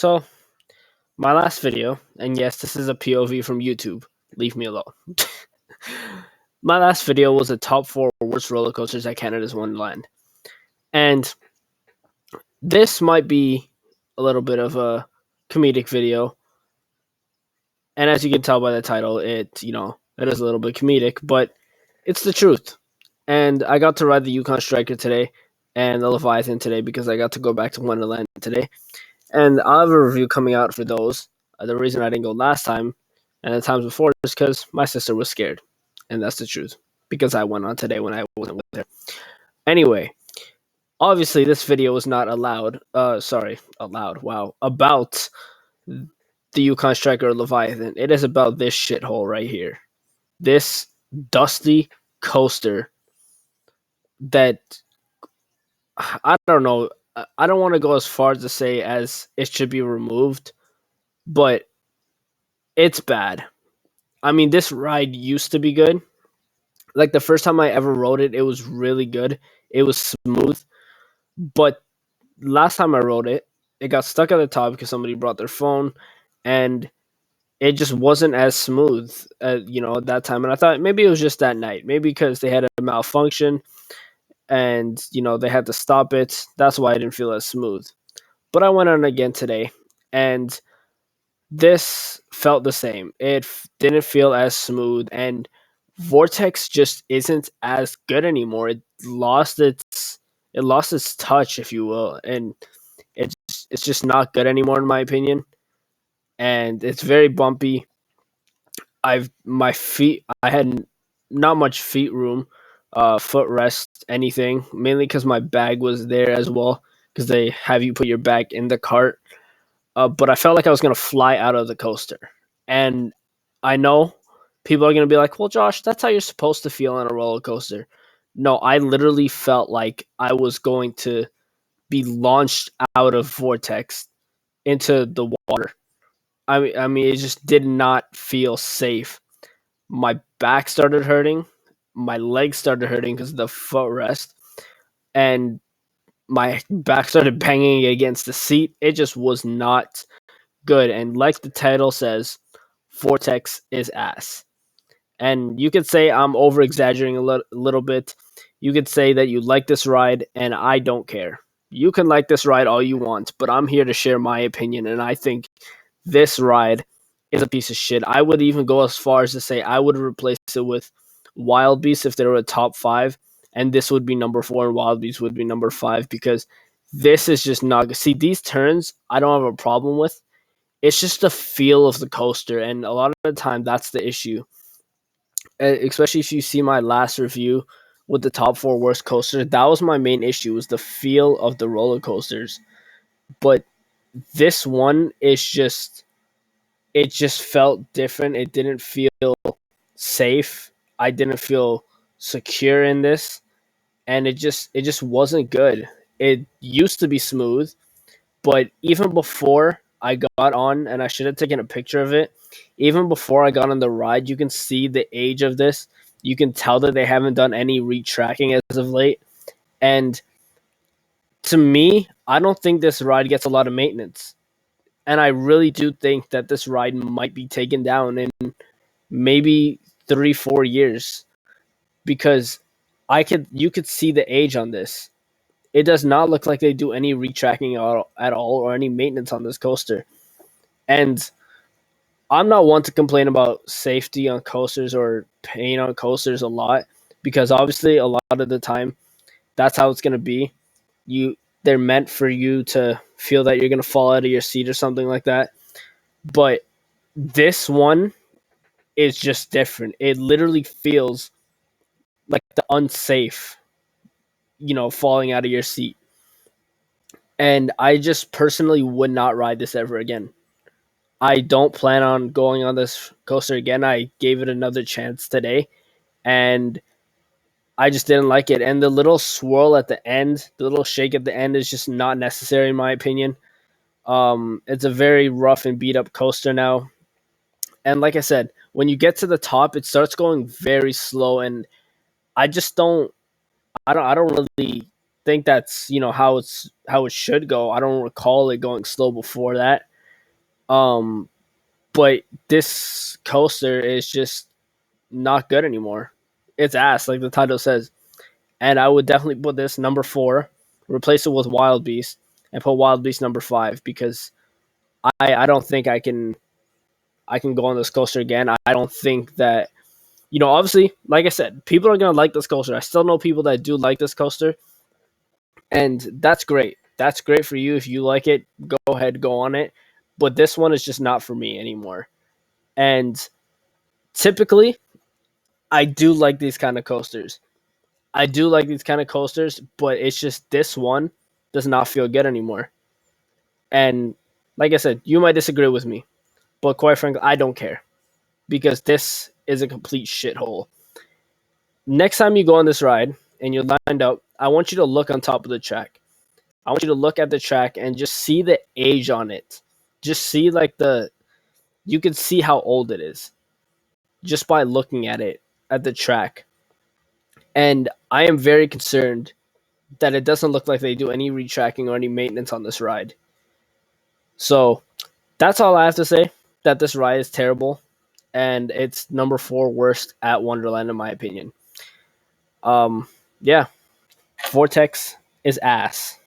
So, my last video, and yes, this is a POV from YouTube. Leave me alone. My last video was a top four worst roller coasters at Canada's Wonderland. And this might be a little bit of a comedic video. And as you can tell by the title, it is a little bit comedic, but it's the truth. And I got to ride the Yukon Striker today and the Leviathan today because I got to go back to Wonderland today. And I'll have a review coming out for those. The reason I didn't go last time and the times before is because my sister was scared. And that's the truth. Because I went on today when I wasn't with her. Anyway, obviously this video is not allowed. Wow. About the Yukon Striker Leviathan. It is about this shithole right here. This dusty coaster that I don't know. I don't want to go as far as to say as it should be removed, but it's bad. I mean, this ride used to be good. Like the first time I ever rode it, it was really good. It was smooth. But last time I rode it, it got stuck at the top because somebody brought their phone and it just wasn't as smooth, at that time. And I thought maybe it was just that night. Maybe because they had a malfunction and, they had to stop it. That's why I didn't feel as smooth. But I went on again today and this felt the same. Didn't feel as smooth, and Vortex just isn't as good anymore. It lost its touch, if you will, and it's just not good anymore in my opinion. And it's very bumpy. I had not much feet room, footrest, anything, mainly because my bag was there as well, because they have you put your bag in the cart. But I felt like I was going to fly out of the coaster. And I know people are going to be like, well, Josh, that's how you're supposed to feel on a roller coaster. No, I literally felt like I was going to be launched out of Vortex into the water. I mean, it just did not feel safe. My back started hurting. My legs started hurting because of the footrest. And my back started banging against the seat. It just was not good. And like the title says, Vortex is ass. And you could say I'm over exaggerating a little bit. You could say that you like this ride, and I don't care. You can like this ride all you want, but I'm here to share my opinion, and I think this ride is a piece of shit. I would even go as far as to say I would replace it with Wild Beast if they were a top five, and this would be number four, and Wild Beast would be number five because this is just not. See, these turns I don't have a problem with. It's just the feel of the coaster, and a lot of the time that's the issue. Especially if you see my last review with the top four worst coasters, that was my main issue, was the feel of the roller coasters. But this one is just, it just felt different. It didn't feel safe. I didn't feel secure in this, and it just wasn't good. It used to be smooth, but even before I got on, and I should have taken a picture of it, even before I got on the ride, you can see the age of this. You can tell that they haven't done any retracking as of late. And to me, I don't think this ride gets a lot of maintenance. And I really do think that this ride might be taken down in maybe 3-4 years because you could see the age on this. It does not look like they do any retracking at all or any maintenance on this coaster. And I'm not one to complain about safety on coasters or pain on coasters a lot because obviously a lot of the time that's how it's going to be. They're meant for you to feel that you're going to fall out of your seat or something like that. But this one is just different. It literally feels like the unsafe, falling out of your seat. And I just personally would not ride this ever again. I don't plan on going on this coaster again. I gave it another chance today, and I just didn't like it. And the little swirl at the end, the little shake at the end, is just not necessary in my opinion. It's a very rough and beat up coaster now, and like I said, when you get to the top, it starts going very slow, and I just don't. I don't really think that's how it should go. I don't recall it going slow before that. Um, but this coaster is just not good anymore. It's ass, like the title says. And I would definitely put this number 4, replace it with Wild Beast, and put Wild Beast number 5 because I don't think I can go on this coaster again. I don't think that obviously, like I said, people are gonna like this coaster. I still know people that do like this coaster, and that's great. That's great for you if you like it. Go ahead, go on it. But this one is just not for me anymore. And typically, I do like these kind of coasters. I do like these kind of coasters, but it's just this one does not feel good anymore. And like I said, you might disagree with me, but quite frankly, I don't care because this is a complete shithole. Next time you go on this ride and you're lined up, I want you to look on top of the track. I want you to look at the track and just see the age on it. Just see you can see how old it is just by looking at it at the track. And I am very concerned that it doesn't look like they do any retracking or any maintenance on this ride. So that's all I have to say. That this ride is terrible, and it's number 4 worst at Wonderland in my opinion. Yeah, Vortex is ass.